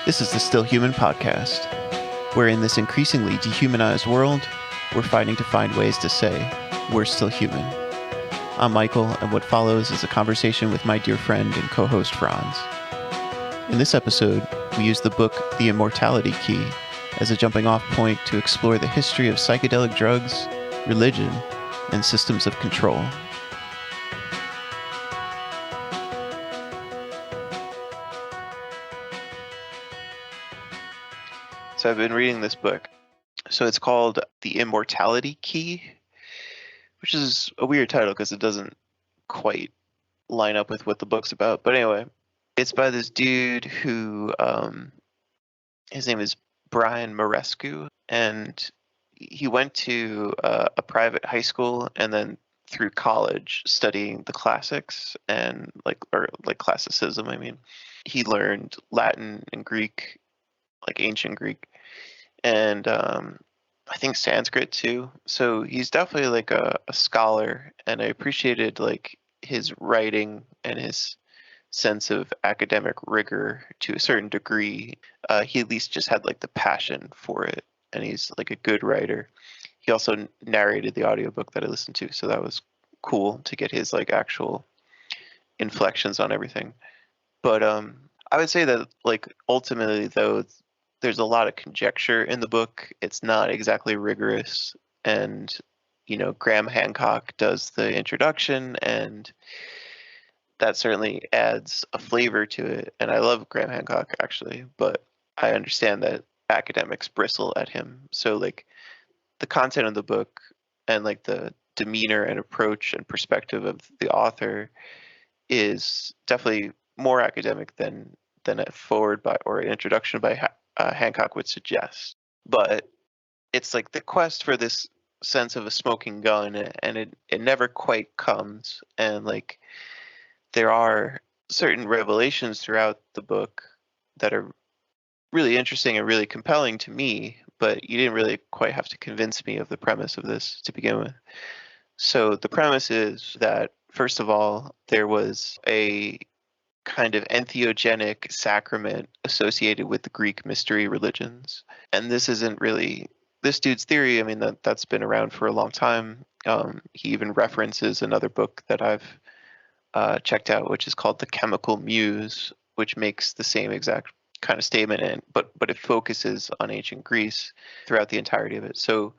This is the Still Human podcast, where in this increasingly dehumanized world, we're fighting to find ways to say, we're still human. I'm Michael, and what follows is a conversation with my dear friend and co-host Franz. In this episode, we use the book The Immortality Key as a jumping-off point to explore the history of psychedelic drugs, religion, and systems of control. So I've been reading this book. So it's called The Immortality Key, which is a weird title because it doesn't quite line up with what the book's about. But anyway, it's by this dude who, his name is Brian Muraresku, and he went to a private high school and then through college studying the classics and classicism. I mean, he learned Latin and Greek, like ancient Greek, and I think Sanskrit too. So he's definitely like a scholar, and I appreciated like his writing and his sense of academic rigor to a certain degree. He at least just had like the passion for it, and he's like a good writer. He also narrated the audiobook that I listened to, so that was cool to get his like actual inflections on everything. But I would say that like ultimately though, there's a lot of conjecture in the book. It's not exactly rigorous, and Graham Hancock does the introduction, and that certainly adds a flavor to it. And I love Graham Hancock actually, but I understand that academics bristle at him. So like the content of the book and like the demeanor and approach and perspective of the author is definitely more academic than a forward by or an introduction by Hancock would suggest. But it's like the quest for this sense of a smoking gun, and it never quite comes. And like there are certain revelations throughout the book that are really interesting and really compelling to me, but you didn't really quite have to convince me of the premise of this to begin with. So the premise is that, first of all, there was a kind of entheogenic sacrament associated with the Greek mystery religions. And this isn't really this dude's theory. I mean, that's been around for a long time. He even references another book that I've checked out, which is called The Chemical Muse, which makes the same exact kind of statement, but it focuses on ancient Greece throughout the entirety of it. So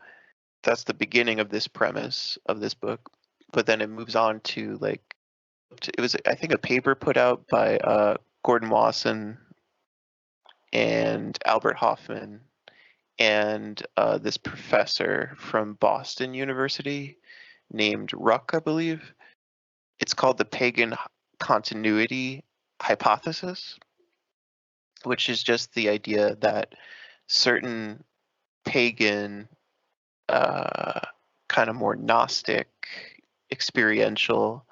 that's the beginning of this premise of this book. But then it moves on to like, it was, I think, a paper put out by Gordon Wasson and Albert Hoffman and this professor from Boston University named Ruck, I believe. It's called the pagan continuity hypothesis, which is just the idea that certain pagan, kind of more Gnostic, experiential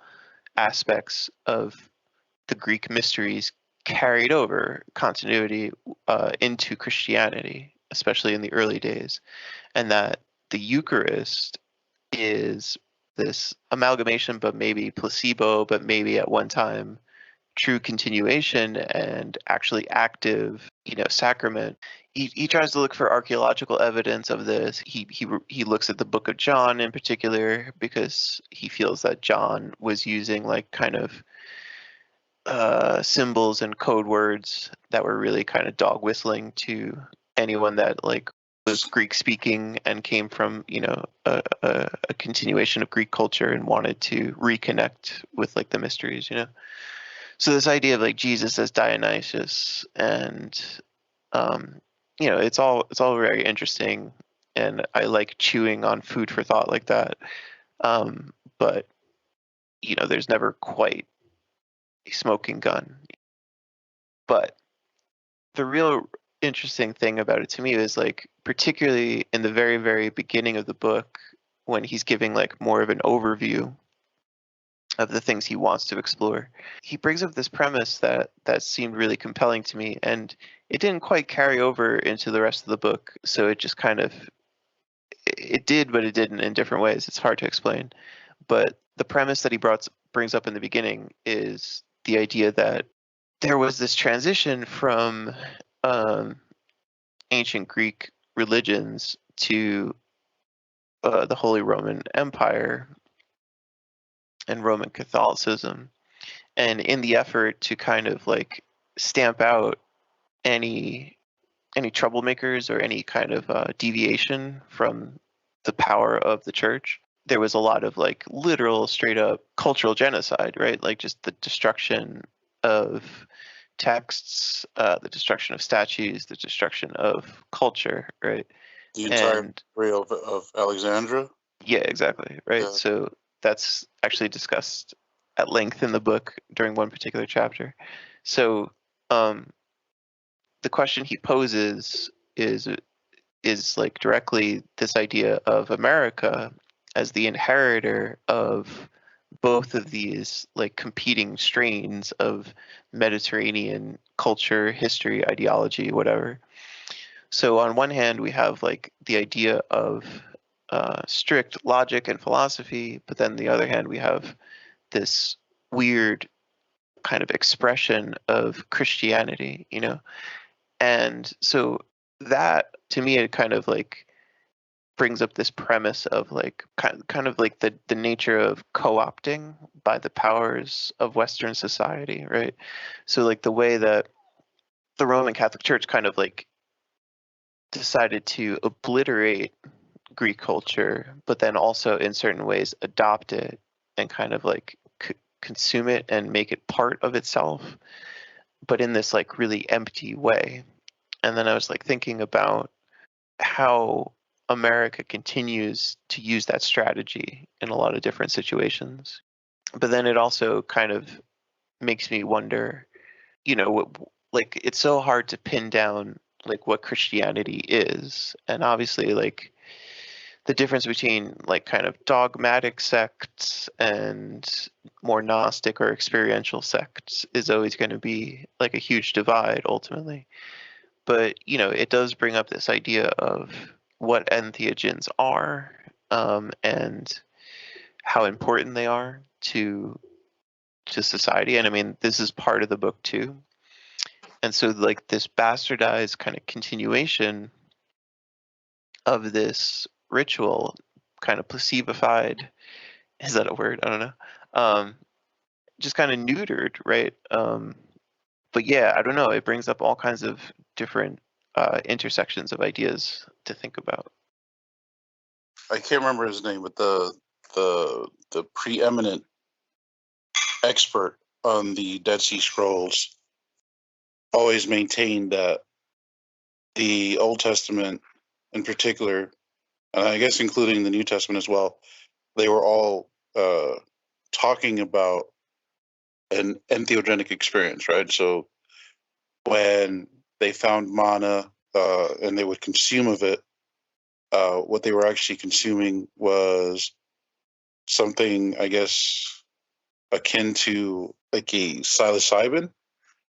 aspects of the Greek mysteries carried over continuity into Christianity, especially in the early days, and that the Eucharist is this amalgamation, but maybe placebo, but maybe at one time true continuation and actually active, sacrament. He tries to look for archaeological evidence of this. He looks at the Book of John in particular because he feels that John was using like kind of symbols and code words that were really kind of dog whistling to anyone that like was Greek speaking and came from a continuation of Greek culture and wanted to reconnect with like the mysteries. So this idea of like Jesus as Dionysus, and it's all very interesting, and I like chewing on food for thought like that. But there's never quite a smoking gun. But the real interesting thing about it to me is like, particularly in the very, very beginning of the book, when he's giving like more of an overview of the things he wants to explore, he brings up this premise that seemed really compelling to me, and it didn't quite carry over into the rest of the book. So it just kind of, it did, but it didn't in different ways. It's hard to explain. But the premise that he brings up in the beginning is the idea that there was this transition from um, ancient Greek religions to the Holy Roman Empire and Roman Catholicism, and in the effort to kind of like stamp out any troublemakers or any kind of deviation from the power of the church, there was a lot of like literal straight up cultural genocide, right? Like just the destruction of texts, the destruction of statues, the destruction of culture, right? The entire area of Alexandria? Yeah, exactly, right? Yeah. So that's actually discussed at length in the book during one particular chapter. So the question he poses is like directly this idea of America as the inheritor of both of these like competing strains of Mediterranean culture, history, ideology, whatever. So on one hand, we have like the idea of strict logic and philosophy, but then the other hand, we have this weird kind of expression of Christianity, you know? And so that to me, it kind of like brings up this premise of like kind of like the nature of co-opting by the powers of Western society, right? So like the way that the Roman Catholic Church kind of like decided to obliterate Greek culture, but then also in certain ways adopt it and kind of like consume it and make it part of itself, but in this like really empty way. And then I was like thinking about how America continues to use that strategy in a lot of different situations. But then it also kind of makes me wonder, you know, like it's so hard to pin down like what Christianity is. And obviously like the difference between like kind of dogmatic sects and more Gnostic or experiential sects is always going to be like a huge divide ultimately. But you know, it does bring up this idea of what entheogens are, and how important they are to society. And I mean, this is part of the book too. And so, like this bastardized kind of continuation of this ritual, kind of placeboified. Is that a word? I don't know. Um, just kind of neutered, right? But yeah, I don't know. It brings up all kinds of different intersections of ideas to think about. I can't remember his name, but the preeminent expert on the Dead Sea Scrolls always maintained that the Old Testament in particular, and I guess including the New Testament as well, they were all talking about an entheogenic experience, right? So when they found mana and they would consume of it, what they were actually consuming was something, I guess, akin to like a psilocybin,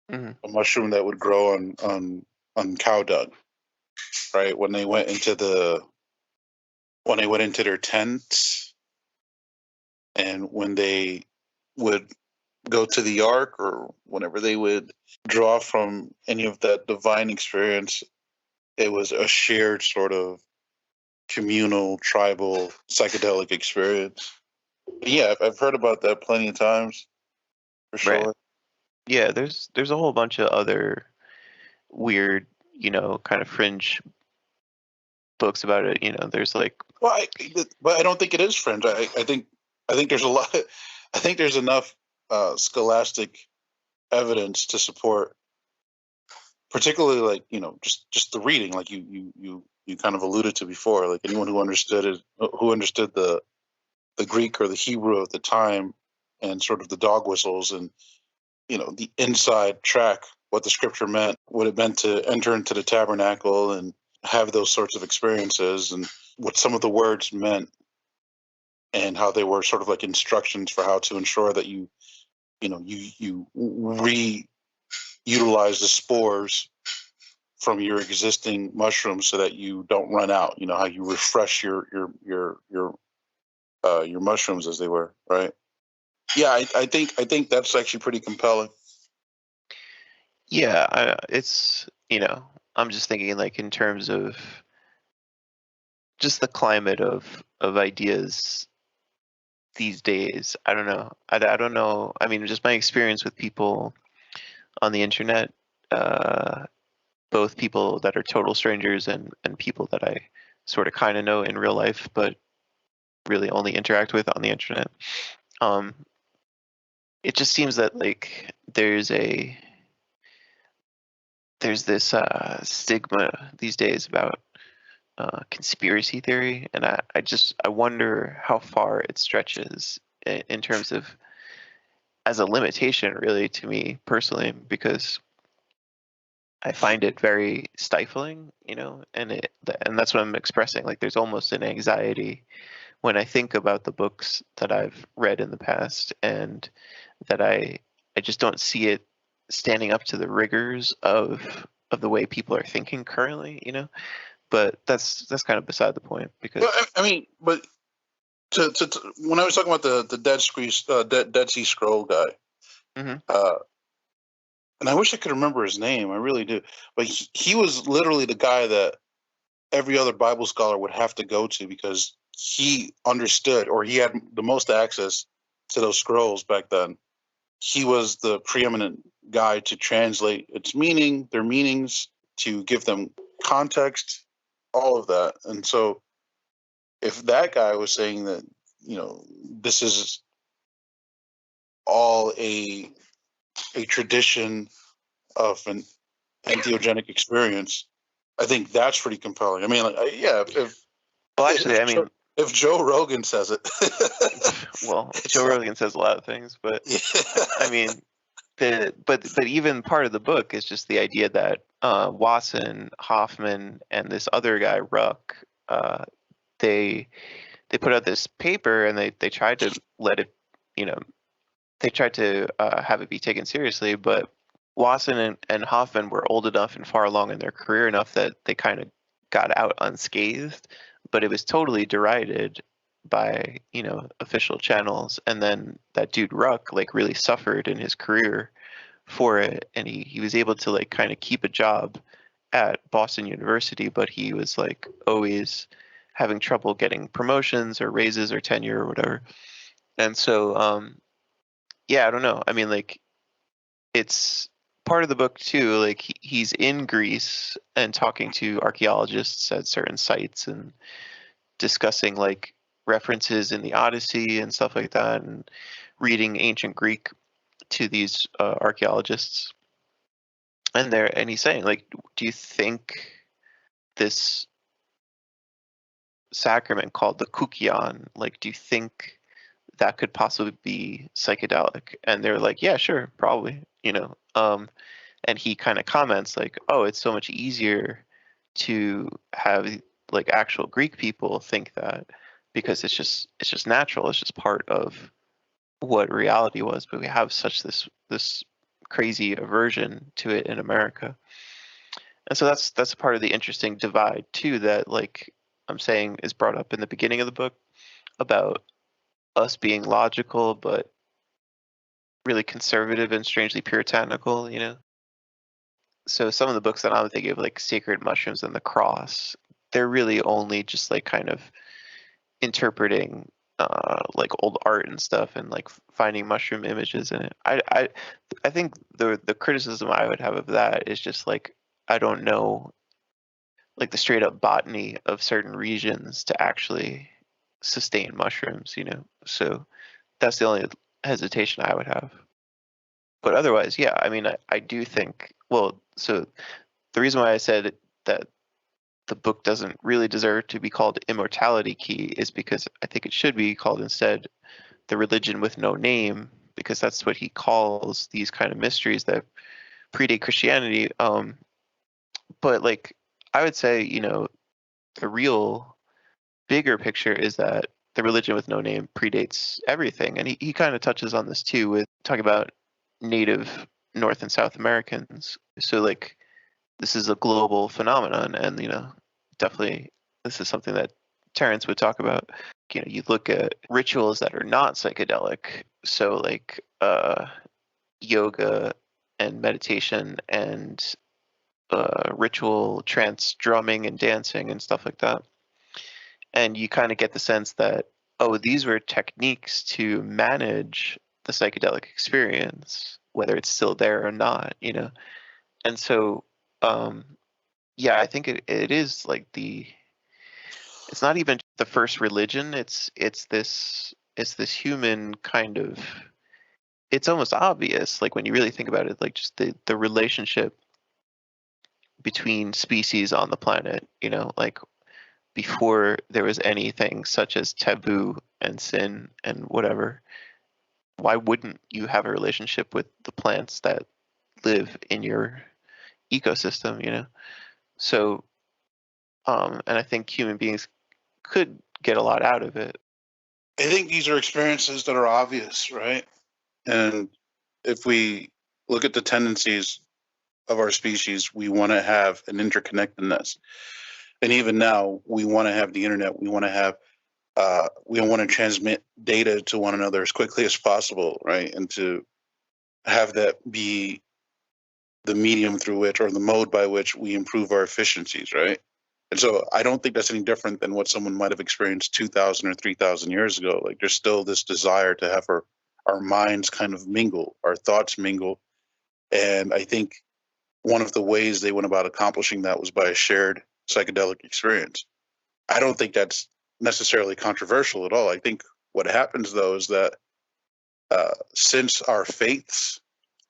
a mushroom that would grow on cow dung, right? When they went into their tents, and when they would go to the ark, or whenever they would draw from any of that divine experience, it was a shared sort of communal, tribal, psychedelic experience. But yeah, I've heard about that plenty of times, for sure. Right. Yeah, there's a whole bunch of other weird, you know, kind of fringe books about it. You know, there's like Well, but I don't think it is fringe. I think there's a lot. I think there's enough scholastic evidence to support, particularly like just the reading, like you kind of alluded to before. Like anyone who understood it, who understood the Greek or the Hebrew of the time, and sort of the dog whistles and the inside track, what the scripture meant, what it meant to enter into the tabernacle and have those sorts of experiences, and what some of the words meant, and how they were sort of like instructions for how to ensure that you reutilize the spores from your existing mushrooms so that you don't run out. You know how you refresh your mushrooms as they were, right? Yeah, I think that's actually pretty compelling. yeah, it's I'm just thinking like in terms of just the climate of ideas these days. I don't know. I don't know. I mean, just my experience with people on the internet, both people that are total strangers and people that I sort of kind of know in real life, but really only interact with on the internet. It just seems that like there's this stigma these days about conspiracy theory, and I wonder how far it stretches in terms of as a limitation, really, to me personally, because I find it very stifling, and that's what I'm expressing. Like, there's almost an anxiety when I think about the books that I've read in the past, and that I just don't see it standing up to the rigors of the way people are thinking currently. But that's kind of beside the point, because I mean, but when I was talking about the Dead Sea Scroll guy, Mhm. And I wish I could remember his name. I really do. But he was literally the guy that every other Bible scholar would have to go to because he understood, or he had the most access to those scrolls back then. He was the preeminent guy to translate their meanings, to give them context, all of that. And so if that guy was saying that, this is all a tradition of an entheogenic experience, I think that's pretty compelling. I mean, well, actually, I mean, if Joe Rogan says it, well, Joe Rogan says a lot of things, but I mean, but even part of the book is just the idea that Wasson, Hoffman, and this other guy Ruck, they put out this paper, and they tried to let it, they tried to have it be taken seriously, but Wasson and Hoffman were old enough and far along in their career enough that they kind of got out unscathed, but it was totally derided by official channels. And then that dude Ruck like really suffered in his career for it, and he was able to like kind of keep a job at Boston University, but he was like always having trouble getting promotions or raises or tenure or whatever. And so yeah, I don't know. I mean, like, it's part of the book too. Like, he's in Greece and talking to archaeologists at certain sites and discussing like references in the Odyssey and stuff like that, and reading ancient Greek to these archaeologists. And he's saying like, do you think this sacrament called the kukion, like, do you think that could possibly be psychedelic? And they're like, yeah, sure, probably. And he kind of comments like, oh, it's so much easier to have like actual Greek people think that, because it's just natural, it's just part of what reality was, but we have such this crazy aversion to it in America. And so that's part of the interesting divide too, that like I'm saying is brought up in the beginning of the book, about us being logical but really conservative and strangely puritanical. So some of the books that I'm thinking of, like Sacred Mushrooms and The Cross, they're really only just like kind of interpreting like old art and stuff, and like finding mushroom images in it. I think the criticism I would have of that is just like, I don't know like the straight up botany of certain regions to actually sustain mushrooms. So that's the only hesitation I would have. But otherwise, yeah, I mean, I do think, well, so the reason why I said that the book doesn't really deserve to be called Immortality Key is because I think it should be called instead The Religion with No Name, because that's what he calls these kind of mysteries that predate Christianity. But like, I would say, the real bigger picture is that The Religion with No Name predates everything. And he kind of touches on this too, with talking about native North and South Americans. So like, this is a global phenomenon, and definitely this is something that Terrence would talk about. You look at rituals that are not psychedelic, so like yoga and meditation and ritual trance drumming and dancing and stuff like that. And you kind of get the sense that, oh, these were techniques to manage the psychedelic experience, whether it's still there or not, you know. And so, yeah, I think it is like it's not even the first religion. It's this human kind of. It's almost obvious, like when you really think about it, like just the relationship between species on the planet, you know, like before there was anything such as taboo and sin and whatever, why wouldn't you have a relationship with the plants that live in your ecosystem, you know? So, and I think human beings could get a lot out of it. I think these are experiences that are obvious, right? And if we look at the tendencies of our species, we want to have an interconnectedness. And even now, we want to have the internet. We want to have, we want to transmit data to one another as quickly as possible, right? And to have that be the medium through which, or the mode by which, we improve our efficiencies, right? And so I don't think that's any different than what someone might have experienced 2,000 or 3,000 years ago. Like there's still this desire to have our minds kind of mingle, our thoughts mingle. And I think one of the ways they went about accomplishing that was by a shared psychedelic experience. I don't think that's necessarily controversial at all. I think what happens though is that since our faiths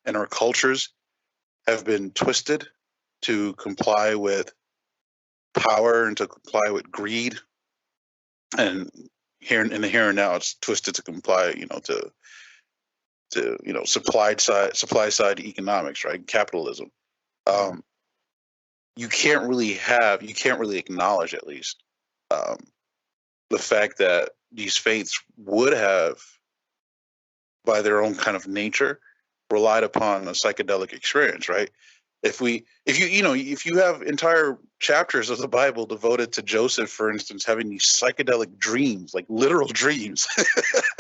and our cultures have been twisted to comply with power and to comply with greed, and here in the here and now, it's twisted to comply, to supply side economics, right? Capitalism. You can't really acknowledge, at least, the fact that these faiths would have, by their own kind of nature, relied upon a psychedelic experience, right? If you have entire chapters of the Bible devoted to Joseph, for instance, having these psychedelic dreams, like literal dreams,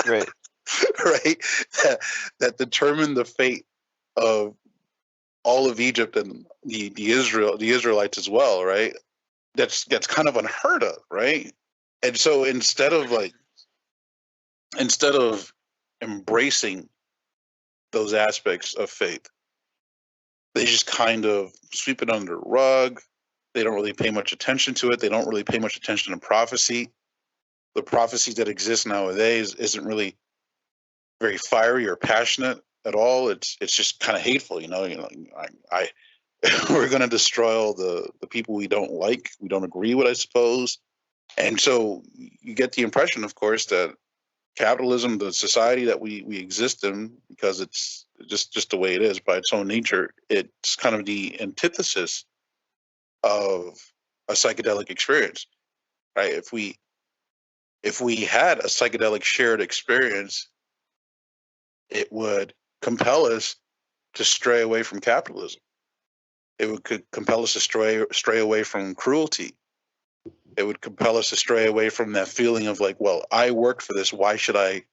Right. right, that determine the fate of all of Egypt and the Israelites as well, right? That's kind of unheard of, right? And so instead of embracing those aspects of faith, they just kind of sweep it under the rug. They don't really pay much attention to it. They don't really pay much attention to prophecy. The prophecy that exists nowadays isn't really very fiery or passionate at all. It's just kind of hateful, I we're going to destroy all the people we don't like, we don't agree with, I suppose. And so you get the impression, of course, that capitalism, the society that we exist in, because it's just the way it is by its own nature, it's kind of the antithesis of a psychedelic experience, right? If we had a psychedelic shared experience, it would compel us to stray away from capitalism. It would compel us to stray away from cruelty. It would compel us to stray away from that feeling of like, well, I worked for this. Why should I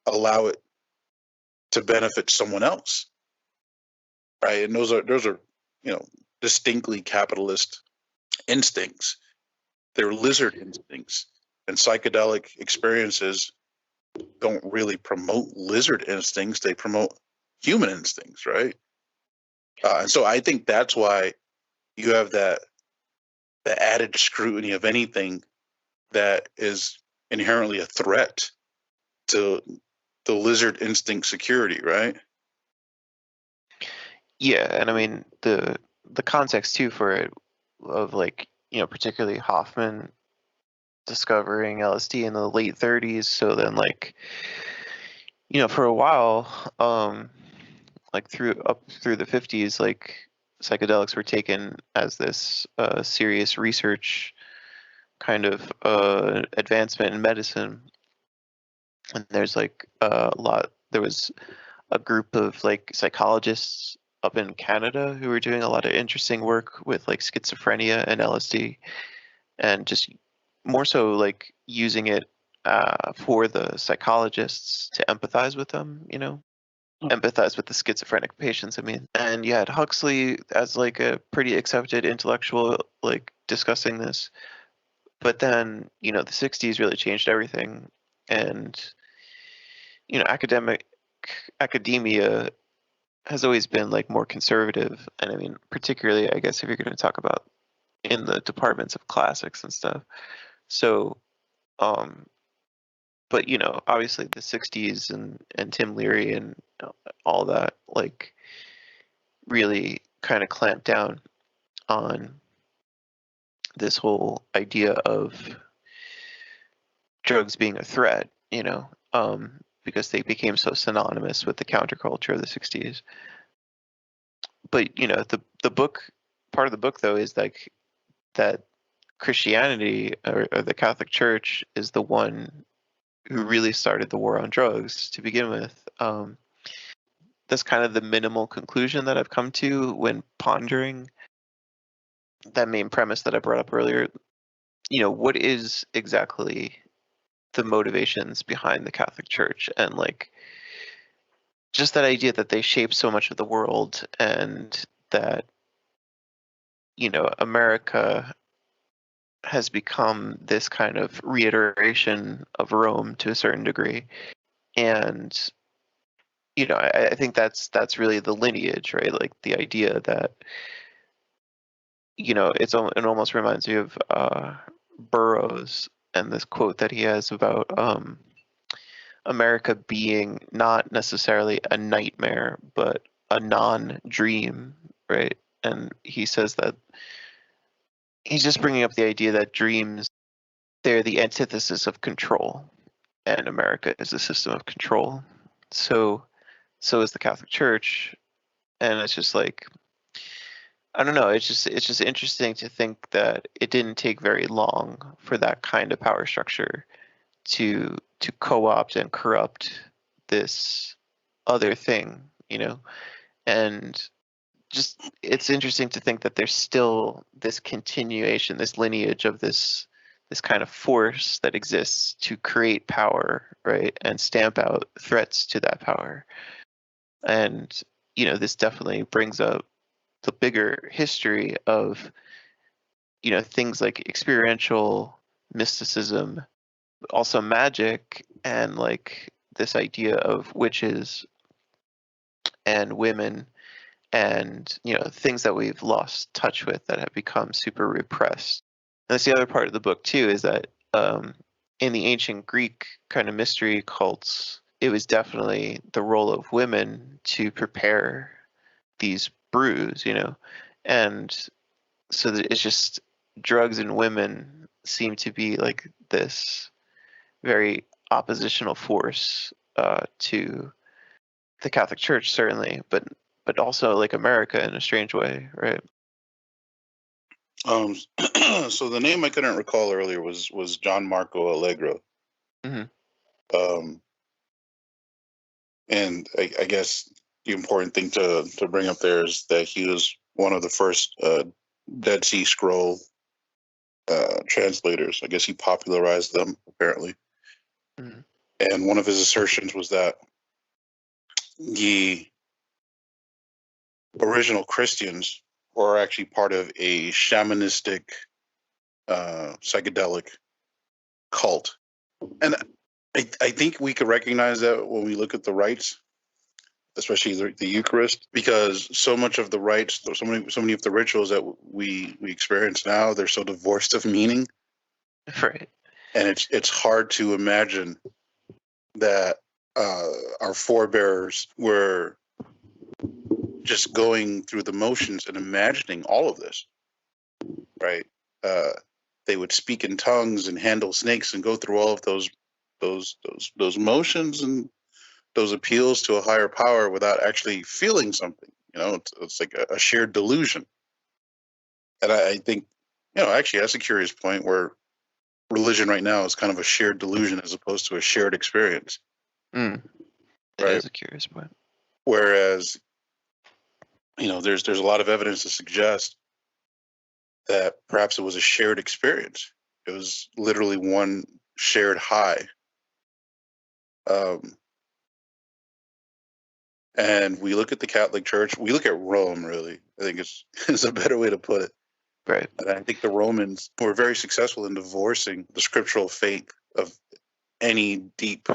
allow it to benefit someone else? Right? And those are distinctly capitalist instincts. They're lizard instincts, and psychedelic experiences don't really promote lizard instincts. They promote human instincts, right? And so I think that's why you have the added scrutiny of anything that is inherently a threat to the lizard instinct security, right? Yeah, and I mean the context too for it, of like, particularly Hoffman discovering LSD in the late 30s. So then, like, for a while, like through the 50s, like psychedelics were taken as this serious research kind of advancement in medicine. And there's like there was a group of like psychologists up in Canada who were doing a lot of interesting work with like schizophrenia and LSD, and just more so like using it for the psychologists to empathize with them, empathize with the schizophrenic patients. I mean, and you had Huxley as like a pretty accepted intellectual, like discussing this. But then, the 60s really changed everything. And, academia has always been like more conservative. And I mean, particularly, I guess, if you're going to talk about in the departments of classics and stuff. So, but obviously the 60s and Tim Leary and all that, like, really kind of clamped down on this whole idea of drugs being a threat, because they became so synonymous with the counterculture of the 60s. But, the book, part of the book, though, is like that Christianity or the Catholic Church is the one who really started the war on drugs to begin with. That's kind of the minimal conclusion that I've come to when pondering that main premise that I brought up earlier. What is exactly the motivations behind the Catholic Church, and like just that idea that they shape so much of the world, and that America has become this kind of reiteration of Rome to a certain degree. And I think that's really the lineage, right? Like the idea that it almost reminds me of Burroughs and this quote that he has about America being not necessarily a nightmare, but a non-dream, right? And he says that he's just bringing up the idea that dreams, they're the antithesis of control, and America is a system of control. So is the Catholic Church, and it's just like, I don't know. It's just interesting to think that it didn't take very long for that kind of power structure to co-opt and corrupt this other thing, and just it's interesting to think that there's still this continuation, this lineage of this kind of force that exists to create power, right, and stamp out threats to that power. And this definitely brings up the bigger history of things like experiential mysticism, also magic, and like this idea of witches and women, and things that we've lost touch with that have become super repressed. And that's the other part of the book too, is that in the ancient Greek kind of mystery cults, it was definitely the role of women to prepare these brews, and so that it's just drugs and women seem to be like this very oppositional force to the Catholic Church, certainly, but also like America in a strange way, right? So the name I couldn't recall earlier was John Marco Allegro. Mm-hmm. And I guess the important thing to bring up there is that he was one of the first Dead Sea Scroll translators. I guess he popularized them, apparently. Mm-hmm. And one of his assertions was that the original Christians were actually part of a shamanistic psychedelic cult. And I think we could recognize that when we look at the rites, especially the Eucharist, because so much of the rites, so many of the rituals that we experience now, they're so divorced of meaning. Right. And it's hard to imagine that our forebears were just going through the motions and imagining all of this, right? They would speak in tongues and handle snakes and go through all of those motions and those appeals to a higher power without actually feeling something. It's like a shared delusion. And I think, actually that's a curious point where religion right now is kind of a shared delusion as opposed to a shared experience. It Right? is a curious point. Whereas, there's a lot of evidence to suggest that perhaps it was a shared experience. It was literally one shared high. And we look at the Catholic Church, we look at Rome, really. I think it's a better way to put it. Right. And I think the Romans were very successful in divorcing the scriptural faith of any deep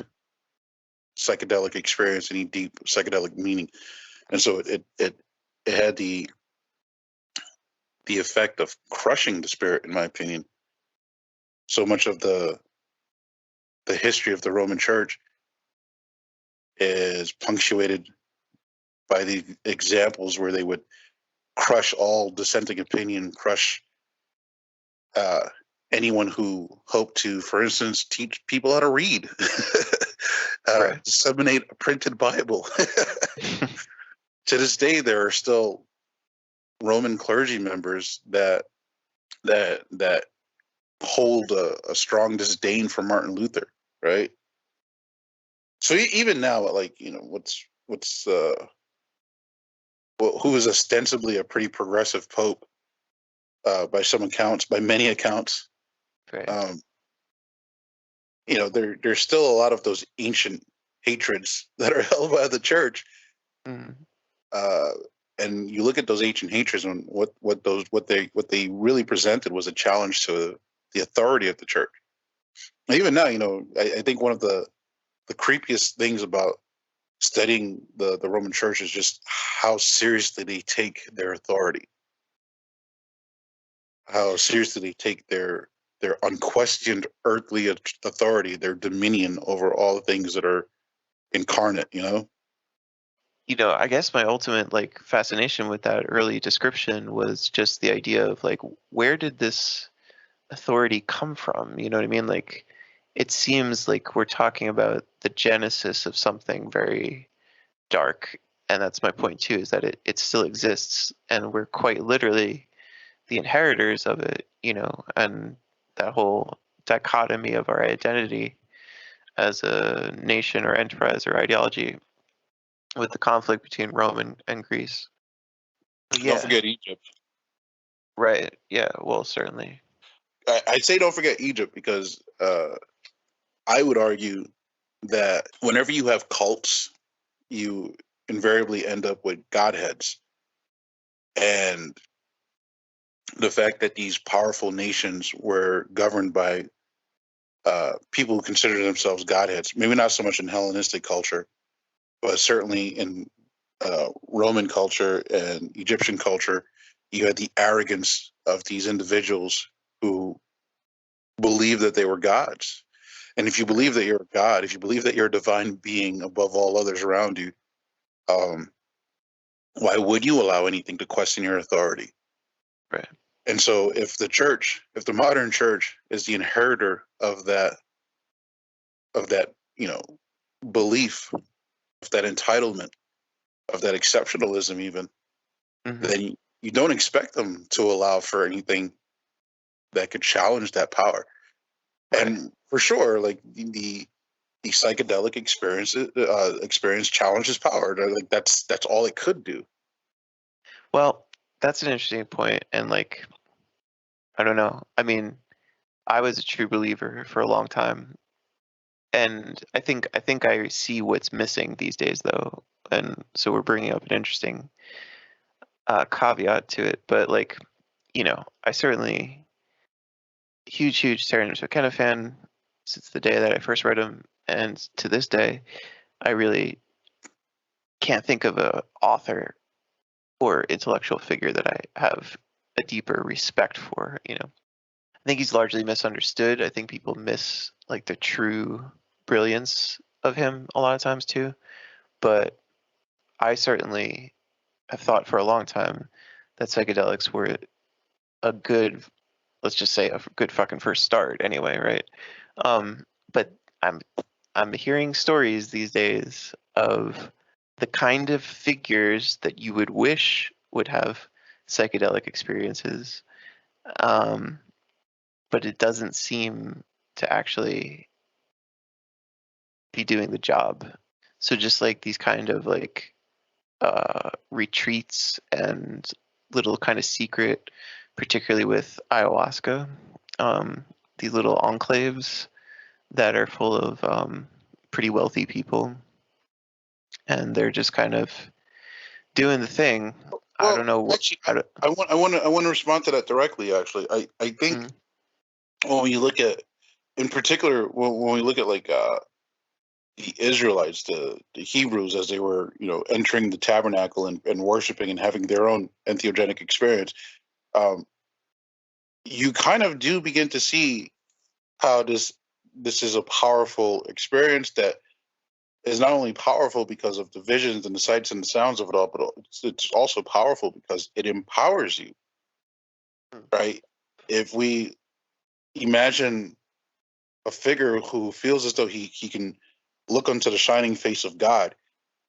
psychedelic experience, any deep psychedelic meaning. And so it had the effect of crushing the spirit, in my opinion. So much of the history of the Roman Church is punctuated by the examples where they would crush all dissenting opinion, crush anyone who hoped to, for instance, teach people how to read, Right. disseminate a printed Bible. To this day, there are still Roman clergy members that hold a strong disdain for Martin Luther, right? So even now, like, you know, who is ostensibly a pretty progressive pope by some accounts, by many accounts. Right. You know, there's still a lot of those ancient hatreds that are held by the church. Mm. And you look at those ancient hatreds, and what they really presented was a challenge to the authority of the church. And even now, you know, I think one of the creepiest things about studying the Roman Church is just how seriously they take their authority, how seriously they take their unquestioned earthly authority, their dominion over all things that are incarnate, you know? You know, I guess my ultimate like fascination with that early description was just the idea of like, where did this authority come from? You know what I mean? Like, it seems like we're talking about the genesis of something very dark. And that's my point too, is that it still exists and we're quite literally the inheritors of it, you know, and that whole dichotomy of our identity as a nation or enterprise or ideology with the conflict between Rome and Greece. But Don't yeah, forget Egypt. right. Yeah, well, certainly. I'd say don't forget Egypt because I would argue that whenever you have cults, you invariably end up with godheads. And the fact that these powerful nations were governed by people who consider themselves godheads, maybe not so much in Hellenistic culture, but certainly in Roman culture and Egyptian culture, you had the arrogance of these individuals who believed that they were gods. And if you believe that you're a god, if you believe that you're a divine being above all others around you, um, why would you allow anything to question your authority? Right. And so, if the modern church is the inheritor of that, you know, belief, of that entitlement, of that exceptionalism, even, Hmm. then you don't expect them to allow for anything that could challenge that power. Right. And for sure, like the psychedelic experience challenges power. Like that's all it could do. Well, that's an interesting point, and like, I don't know. I mean, I was a true believer for a long time, and I think I see what's missing these days, though, and so we're bringing up an interesting caveat to it. But like, you know, I certainly huge Terence McKenna fan since the day that I first read him, and to this day, I really can't think of a author or intellectual figure that I have a deeper respect for. You know, I think he's largely misunderstood. I think people miss like the true brilliance of him a lot of times too. But I certainly have thought for a long time that psychedelics were a good, let's just say a good fucking first start anyway, right? But I'm I'm hearing stories these days of the kind of figures that you would wish would have psychedelic experiences, um, but it doesn't seem to actually be doing the job. So just like these kind of like retreats and little kind of secret, particularly with ayahuasca, um, these little enclaves that are full of pretty wealthy people and they're just kind of doing the thing. I Well, don't know. actually, I want to respond to that directly. Actually, I think when you look at, in particular, when we look at like the Israelites, the Hebrews, as they were, entering the tabernacle and worshiping and having their own entheogenic experience, you kind of do begin to see how this is a powerful experience that is not only powerful because of the visions and the sights and the sounds of it all, but it's also powerful because it empowers you, right? If we imagine a figure who feels as though he can look onto the shining face of God,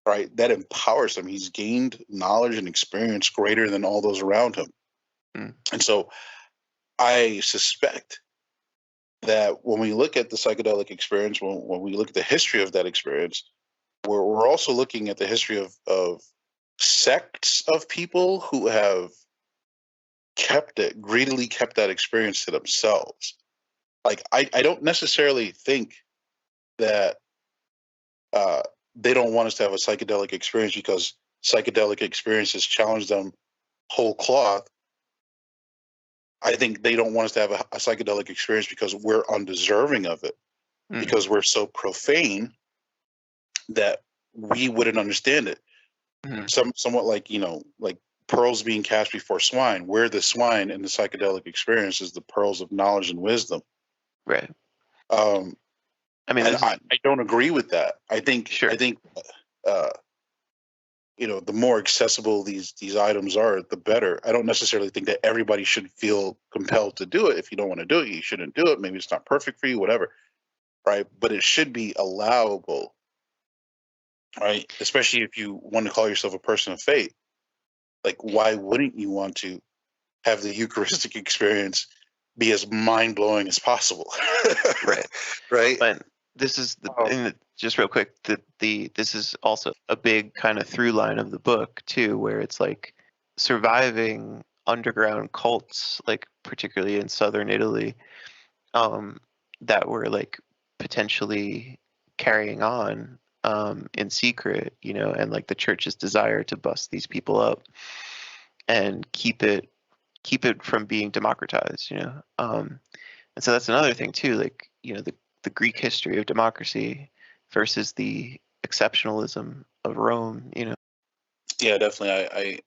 right? That empowers him. He's gained knowledge and experience greater than all those around him. And so I suspect that when we look at the psychedelic experience, when we look at the history of that experience, we're also looking at the history of sects of people who have greedily kept that experience to themselves. Like, I don't necessarily think that they don't want us to have a psychedelic experience because psychedelic experiences challenge them whole cloth. I think they don't want us to have a psychedelic experience because we're undeserving of it, because we're so profane that we wouldn't understand it. Somewhat like, like pearls being cast before swine. We're the swine in the psychedelic experience is the pearls of knowledge and wisdom. Right. I mean, I don't agree with that. I think the more accessible these items are, the better. I don't necessarily think that everybody should feel compelled to do it. If you don't want to do it, you shouldn't do it. Maybe it's not perfect for you, whatever. Right. But it should be allowable. Right. Especially if you want to call yourself a person of faith. Like, why wouldn't you want to have the Eucharistic experience be as mind blowing as possible? Right. Right. But this is the thing that, just real quick, this is also a big kind of through line of the book too, where it's like surviving underground cults, like particularly in southern Italy, that were like potentially carrying on in secret, and like the church's desire to bust these people up and keep it from being democratized, and so that's another thing too, like, the Greek history of democracy versus the exceptionalism of Rome, Yeah, definitely.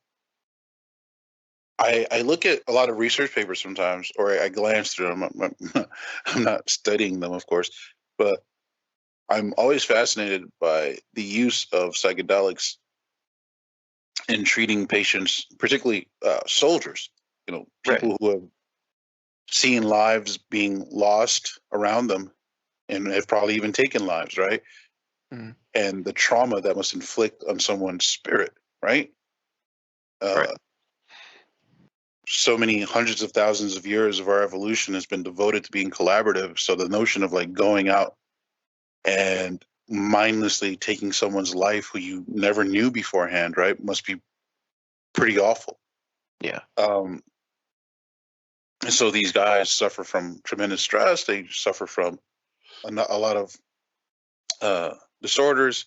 I look at a lot of research papers sometimes, or I glance through them. I'm not studying them, of course, but I'm always fascinated by the use of psychedelics in treating patients, particularly soldiers. People Right. who have seen lives being lost around them and have probably even taken lives, right? And the trauma that must inflict on someone's spirit, right? Right. So many hundreds of thousands of years of our evolution has been devoted to being collaborative. So the notion of like going out and mindlessly taking someone's life who you never knew beforehand, right, must be pretty awful. Yeah. And so these guys suffer from tremendous stress. They suffer from a lot of disorders,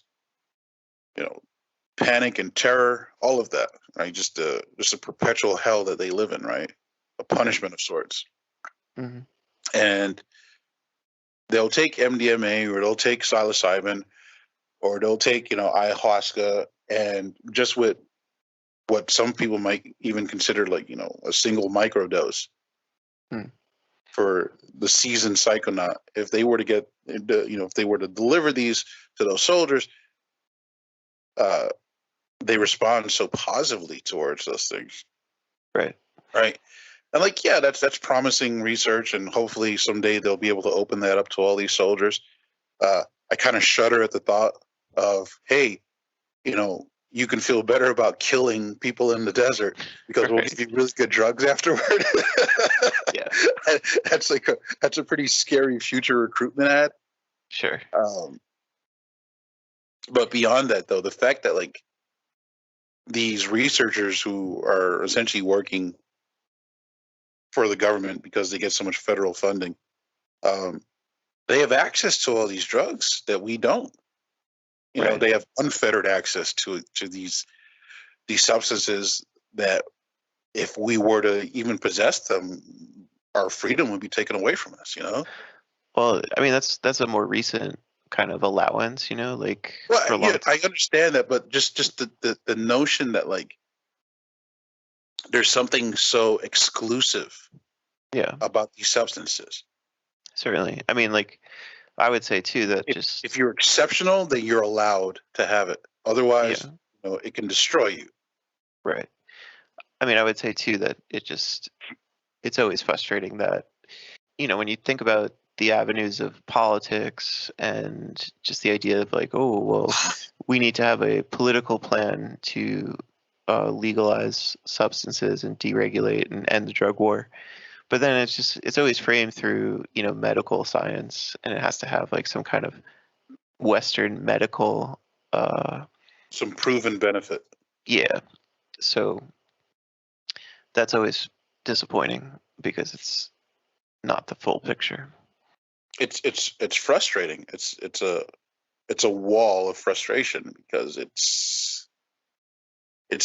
panic and terror, all of that, right? Just a perpetual hell that they live in, right? A punishment of sorts. And they'll take MDMA or they'll take psilocybin or they'll take, ayahuasca, and just with what some people might even consider like, a single microdose for the seasoned psychonaut. If they were to get, if they were to deliver these to those soldiers, they respond so positively towards those things. Right. Right. And like, yeah, that's promising research, and hopefully someday they'll be able to open that up to all these soldiers. I kind of shudder at the thought of, hey, you can feel better about killing people in the desert because we'll give you really good drugs afterward. Yeah. That's a pretty scary future recruitment ad. Sure. But beyond that, though, the fact that like these researchers who are essentially working for the government because they get so much federal funding, they have access to all these drugs that we don't. Right. They have unfettered access to these substances that if we were to even possess them, our freedom would be taken away from us. Well, I mean, that's a more recent kind of allowance, like Well, for a yeah, long I understand that, but just the notion that like there's something so exclusive Yeah, about these substances. certainly. I mean, like I would say too that If you're exceptional, then you're allowed to have it. Otherwise, yeah, it can destroy you. right. I mean, I would say too that it's always frustrating that, when you think about the avenues of politics and just the idea of like, oh, well, we need to have a political plan to legalize substances and deregulate and end the drug war. But then it's always framed through, medical science, and it has to have like some kind of Western medical, Some proven benefit. yeah. So that's always disappointing because it's not the full picture. It's frustrating. It's a wall of frustration because it's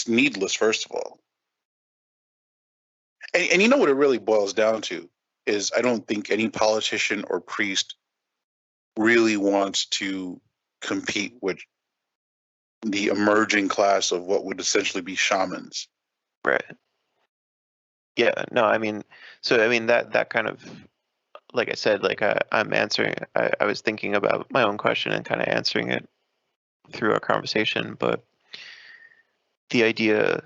needless, first of all. And you know what it really boils down to is I don't think any politician or priest really wants to compete with the emerging class of what would essentially be shamans. Right. Yeah. No, I mean, so I mean that kind of, like I said, like I'm answering. I was thinking about my own question and kind of answering it through our conversation, but the idea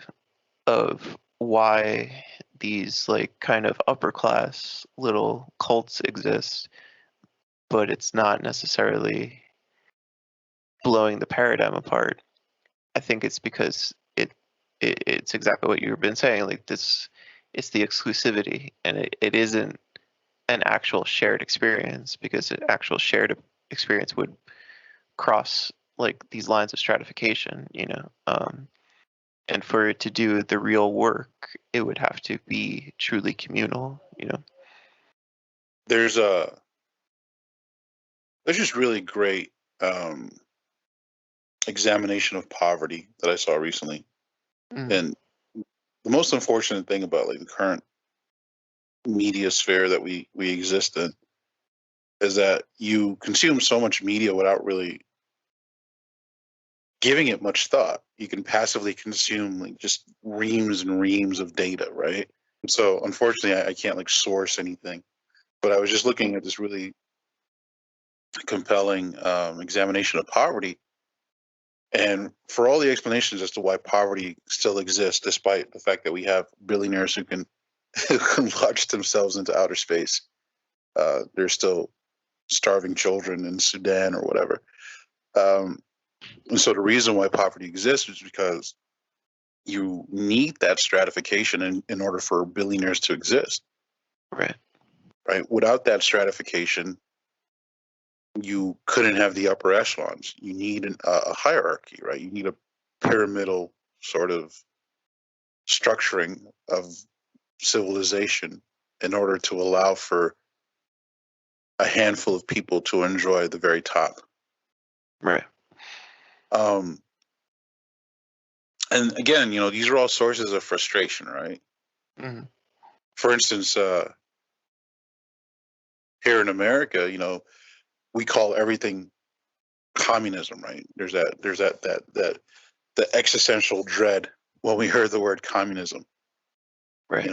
of why these like kind of upper class little cults exist, but it's not necessarily blowing the paradigm apart. I think it's because it's exactly what you've been saying. Like this, it's the exclusivity, and it isn't an actual shared experience, because an actual shared experience would cross like these lines of stratification, and for it to do the real work, it would have to be truly communal. There's just really great um, examination of poverty that I saw recently, Mm, and the most unfortunate thing about like the current media sphere that we exist in is that you consume so much media without really giving it much thought. You can passively consume like just reams and reams of data, right? And so unfortunately, I can't like source anything. But I was just looking at this really compelling examination of poverty, and for all the explanations as to why poverty still exists, despite the fact that we have billionaires who can who can launch themselves into outer space, there's still starving children in Sudan or whatever. Um, and so the reason why poverty exists is because you need that stratification in order for billionaires to exist, right. right? Without that stratification, you couldn't have the upper echelons. You need a hierarchy, right? You need a pyramidal sort of structuring of civilization in order to allow for a handful of people to enjoy the very top. Right. Um, and again, these are all sources of frustration, right? Mm, For instance, here in America, we call everything communism, right? There's that the existential dread when we heard the word communism. right.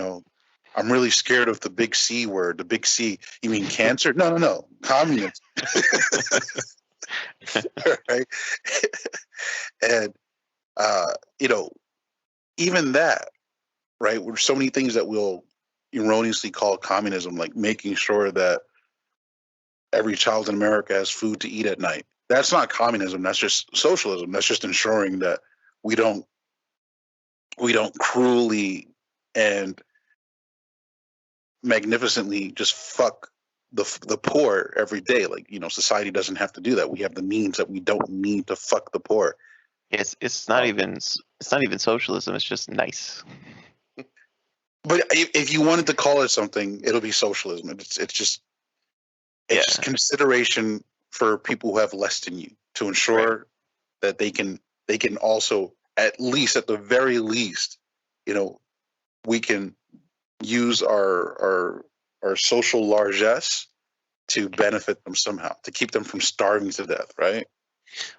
I'm really scared of the big C word. The big C. You mean cancer? No, no, no. Communism. Right? And uh, you know, even that, right? There's so many things that we'll erroneously call communism, like making sure that every child in America has food to eat at night. That's not communism. That's just socialism. That's just ensuring that we don't cruelly and magnificently just fuck the poor every day. Like, society doesn't have to do that. We have the means that we don't need to fuck the poor. It's not even socialism. It's just nice. But if you wanted to call it something, it'll be socialism. It's just Yeah. consideration for people who have less than you to ensure that they can also, at the very least, we can use our social largesse to benefit them somehow, to keep them from starving to death, right?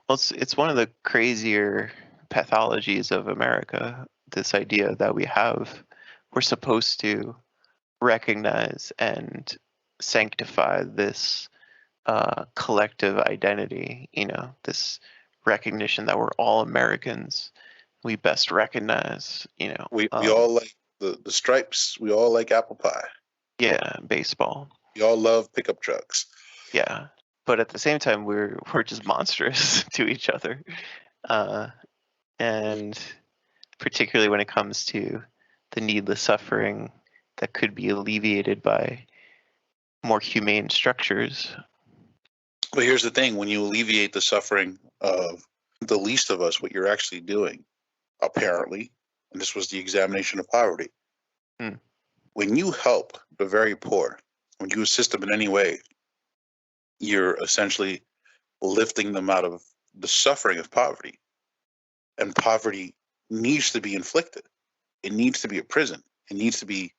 Well, it's one of the crazier pathologies of America, this idea that we're supposed to recognize and sanctify this collective identity, this recognition that we're all Americans. We best recognize, We all like the stripes. We all like apple pie. yeah, baseball. We all love pickup trucks. Yeah, but at the same time, we're just monstrous to each other, and particularly when it comes to the needless suffering that could be alleviated by more humane structures. But here's the thing: when you alleviate the suffering of the least of us, what you're actually doing, apparently, and this was the examination of poverty. When you help the very poor, when you assist them in any way, you're essentially lifting them out of the suffering of poverty. And poverty needs to be inflicted. It needs to be a prison. It needs to be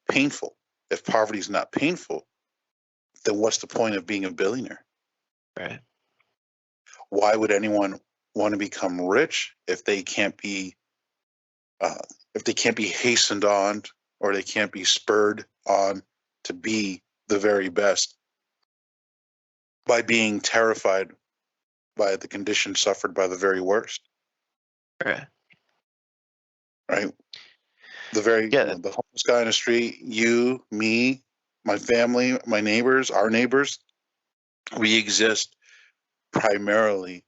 painful. If poverty is not painful, then what's the point of being a billionaire? Right. Why would anyone want to become rich if they can't be hastened on, or they can't be spurred on to be the very best by being terrified by the conditions suffered by the very worst? Right. Right. The homeless guy in the street, you, me, my family, my neighbors, our neighbors, we exist primarily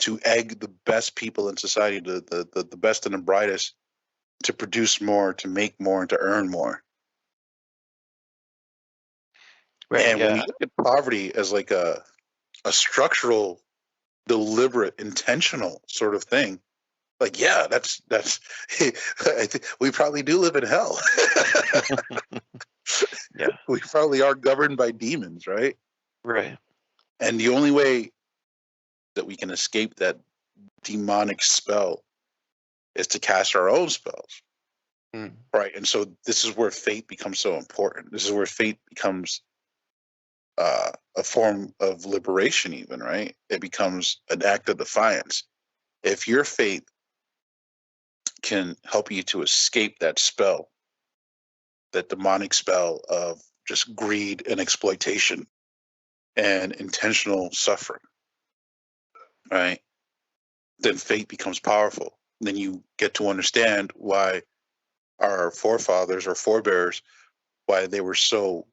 to egg the best people in society, the best and the brightest, to produce more, to make more, and to earn more. Right. And when you look at poverty as like a structural, deliberate, intentional sort of thing, like, yeah, that's I think we probably do live in hell. Yeah. We probably are governed by demons, right? Right. And the only way that we can escape that demonic spell is to cast our own spells. Right. And so this is where faith becomes so important. This is where faith becomes a form of liberation, even, right? It becomes an act of defiance. If your faith can help you to escape that spell, that demonic spell of just greed and exploitation and intentional suffering, right? Then faith becomes powerful. Then you get to understand why our forefathers or forebears, why they were so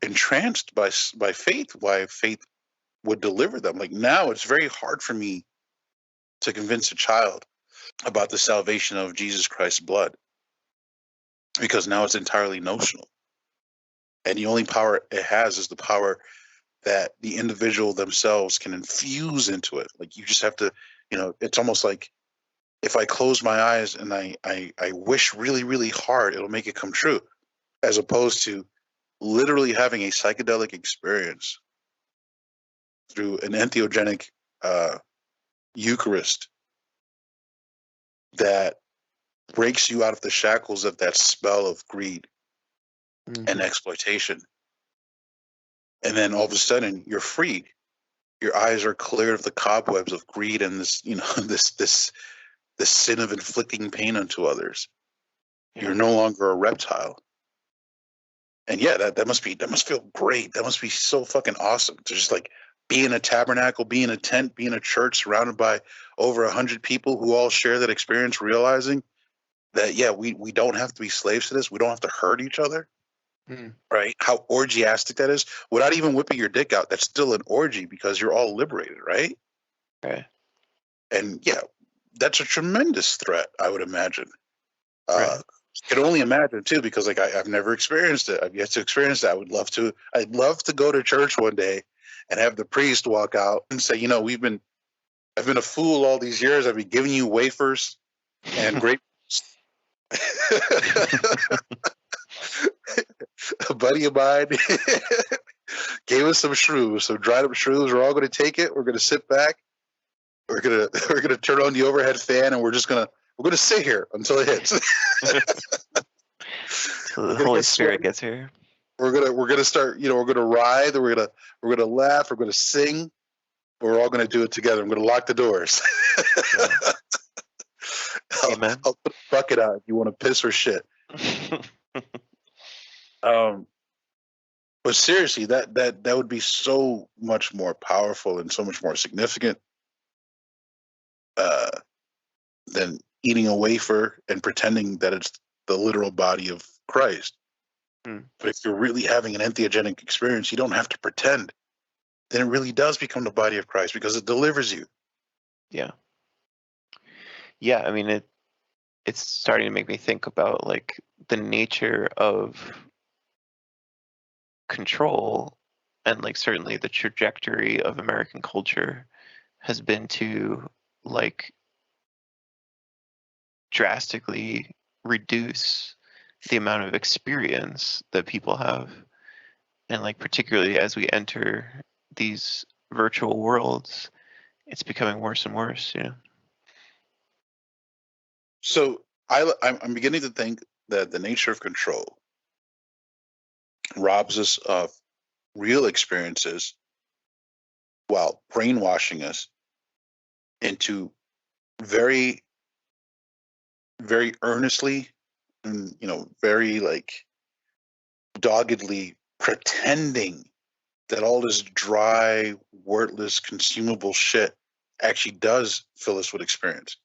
entranced by faith, why faith would deliver them. Like, now it's very hard for me to convince a child about the salvation of Jesus Christ's blood, because now it's entirely notional. And the only power it has is the power that the individual themselves can infuse into it. Like, you just have to, it's almost like if I close my eyes and I wish really, really hard, it'll make it come true, as opposed to literally having a psychedelic experience through an entheogenic Eucharist that breaks you out of the shackles of that spell of greed and exploitation. And then all of a sudden you're freed. Your eyes are cleared of the cobwebs of greed and this, this sin of inflicting pain unto others. You're no longer a reptile. And yeah, that must feel great. That must be so fucking awesome to just like be in a tabernacle, be in a tent, be in a church surrounded by over 100 people who all share that experience, realizing that, yeah, we don't have to be slaves to this. We don't have to hurt each other. Right? How orgiastic that is. Without even whipping your dick out, that's still an orgy because you're all liberated, right? Right. And yeah, that's a tremendous threat, I would imagine. Can only imagine too, because like I've never experienced it. I've yet to experience that. I'd love to go to church one day and have the priest walk out and say, I've been a fool all these years. I've been giving you wafers and grapes. A buddy of mine gave us some shrews, some dried up shrews. We're all going to take it. We're going to sit back we're gonna turn on the overhead fan, and we're gonna sit here until it hits. So the Holy Spirit gets here. We're gonna start. We're gonna ride. We're gonna laugh. We're gonna sing. We're all gonna do it together. I'm gonna lock the doors. Yeah. Amen. I'll put a bucket out if you want to piss or shit. But seriously, that would be so much more powerful and so much more significant than eating a wafer and pretending that it's the literal body of Christ. But if you're really having an entheogenic experience, you don't have to pretend. Then it really does become the body of Christ because it delivers you. Yeah. Yeah, I mean, it's starting to make me think about like the nature of control, and like certainly the trajectory of American culture has been to like drastically reduce the amount of experience that people have, and like particularly as we enter these virtual worlds, it's becoming worse and worse. So I'm beginning to think that the nature of control robs us of real experiences while brainwashing us into very, very earnestly and very like doggedly pretending that all this dry, wordless, consumable shit actually does fill us with experience.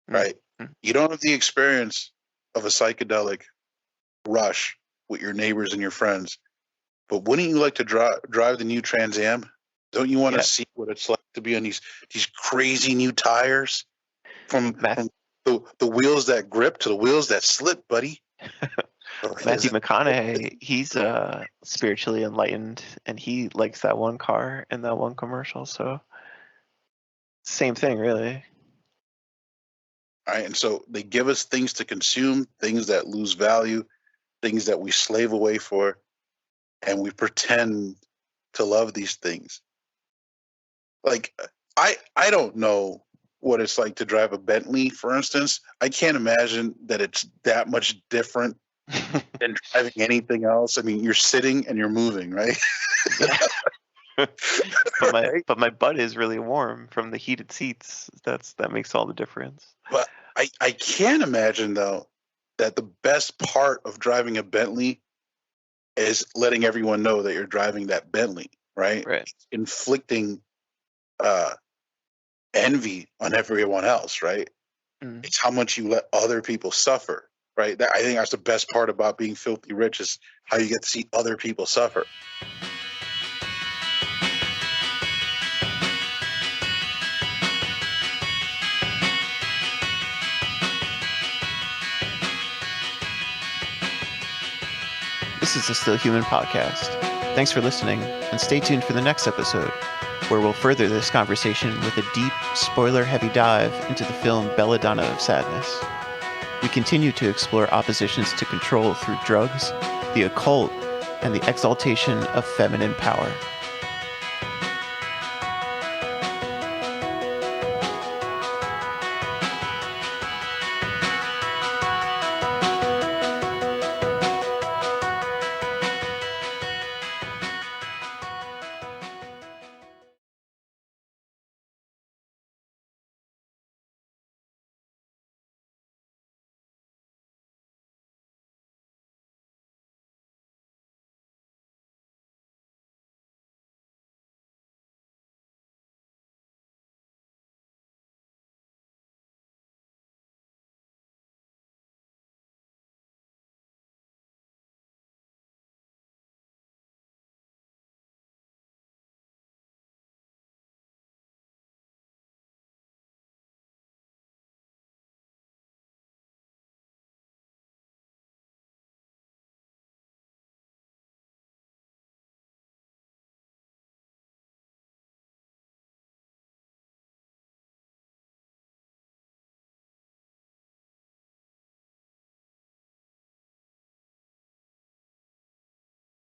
Right? You don't have the experience of a psychedelic rush with your neighbors and your friends, but wouldn't you like to drive the new Trans Am? Don't you want to see what it's like to be on these crazy new tires from the wheels that grip to the wheels that slip, buddy? Matthew McConaughey, he's spiritually enlightened, and he likes that one car in that one commercial. So same thing, really. All right, and so they give us things to consume, things that lose value, things that we slave away for, and we pretend to love these things. Like, I don't know what it's like to drive a Bentley, for instance. I can't imagine that it's that much different than driving anything else. I mean, you're sitting and you're moving, right? Yeah. But my butt is really warm from the heated seats. That makes all the difference. But I can't imagine, though, that the best part of driving a Bentley is letting everyone know that you're driving that Bentley, right? Inflicting envy on everyone else, right? It's how much you let other people suffer, right? I think that's the best part about being filthy rich, is how you get to see other people suffer. This is the Still Human podcast. Thanks for listening, and stay tuned for the next episode, where we'll further this conversation with a deep, spoiler-heavy dive into the film Belladonna of Sadness. We continue to explore oppositions to control through drugs, the occult, and the exaltation of feminine power.